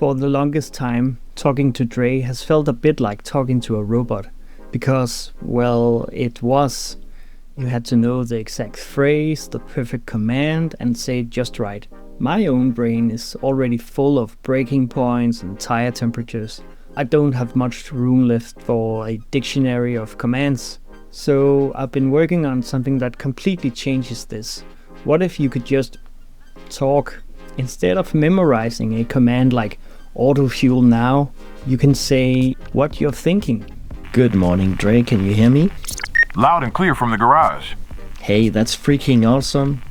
For the longest time, talking to Dre has felt a bit like talking to a robot. Because, well, it was. You had to know the exact phrase, the perfect command, and say it just right. My own brain is already full of breaking points and tire temperatures. I don't have much room left for a dictionary of commands. So I've been working on something that completely changes this. What if you could just talk? Instead of memorizing a command like auto fuel now, you can say what you're thinking. Good morning, Dre, can you hear me? Loud and clear from the garage. Hey, that's freaking awesome.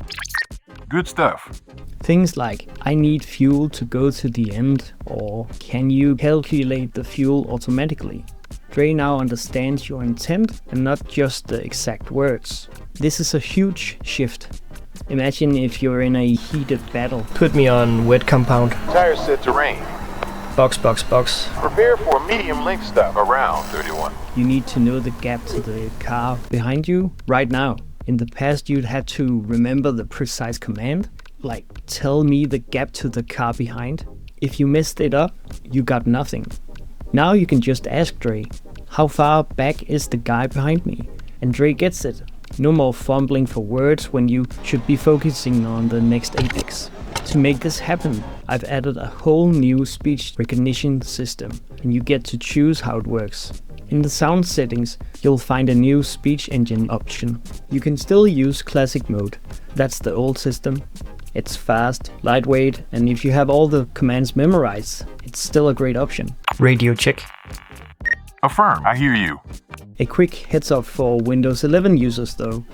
Good stuff. Things like, I need fuel to go to the end, or can you calculate the fuel automatically? Dre now understands your intent and not just the exact words. This is a huge shift. Imagine if you're in a heated battle. Put me on wet compound. Tires set to rain. Box. Prepare for a medium length stop around 31. You need to know the gap to the car behind you right now. In the past, you'd had to remember the precise command, like tell me the gap to the car behind. If you messed it up, you got nothing. Now you can just ask Dre, how far back is the guy behind me? And Dre gets it. No more fumbling for words when you should be focusing on the next apex. To make this happen, I've added a whole new speech recognition system, and you get to choose how it works. In the sound settings, you'll find a new speech engine option. You can still use classic mode. That's the old system. It's fast, lightweight, and if you have all the commands memorized, it's still a great option. Radio check. Affirm, I hear you. A quick heads up for Windows 11 users though.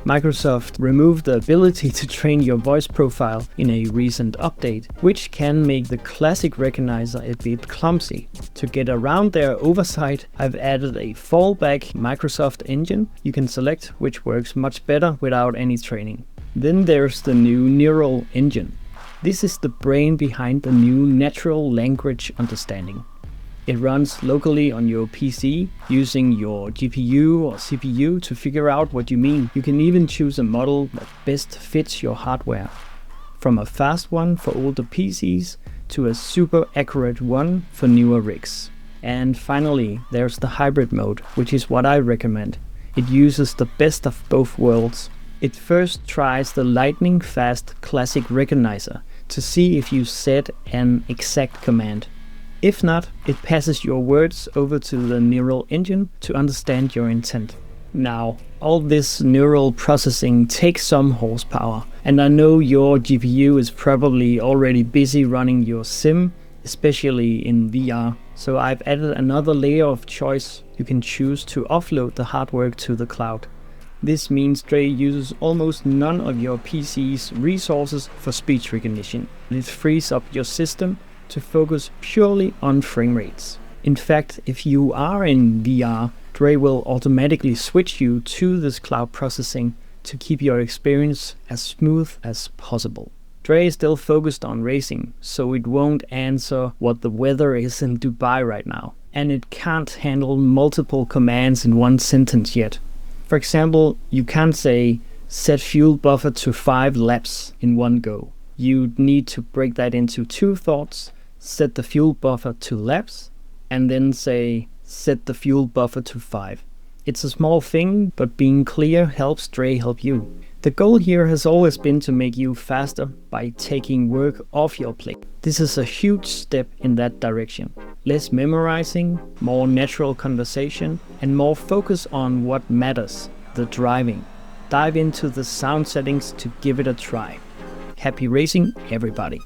Microsoft removed the ability to train your voice profile in a recent update, which can make the classic recognizer a bit clumsy. To get around their oversight, I've added a fallback Microsoft engine you can select, which works much better without any training. Then there's the new neural engine. This is the brain behind the new natural language understanding. It runs locally on your PC, using your GPU or CPU to figure out what you mean. You can even choose a model that best fits your hardware. From a fast one for older PCs to a super accurate one for newer rigs. And finally, there's the hybrid mode, which is what I recommend. It uses the best of both worlds. It first tries the lightning fast classic recognizer to see if you said an exact command. If not, it passes your words over to the neural engine to understand your intent. Now, all this neural processing takes some horsepower, and I know your GPU is probably already busy running your sim, especially in VR. So I've added another layer of choice. You can choose to offload the hard work to the cloud. This means Dre uses almost none of your PC's resources for speech recognition. It frees up your system to focus purely on frame rates. In fact, if you are in VR, Dre will automatically switch you to this cloud processing to keep your experience as smooth as possible. Dre is still focused on racing, so it won't answer what the weather is in Dubai right now. And it can't handle multiple commands in one sentence yet. For example, you can't say set fuel buffer to 5 laps in one go. You'd need to break that into 2 thoughts. Set the fuel buffer to laps, and then say set the fuel buffer to 5. It's a small thing, but being clear helps Dre help you. The goal here has always been to make you faster by taking work off your plate. This is a huge step in that direction. Less memorizing, more natural conversation, and more focus on what matters, the driving. Dive into the sound settings to give it a try. Happy racing, everybody!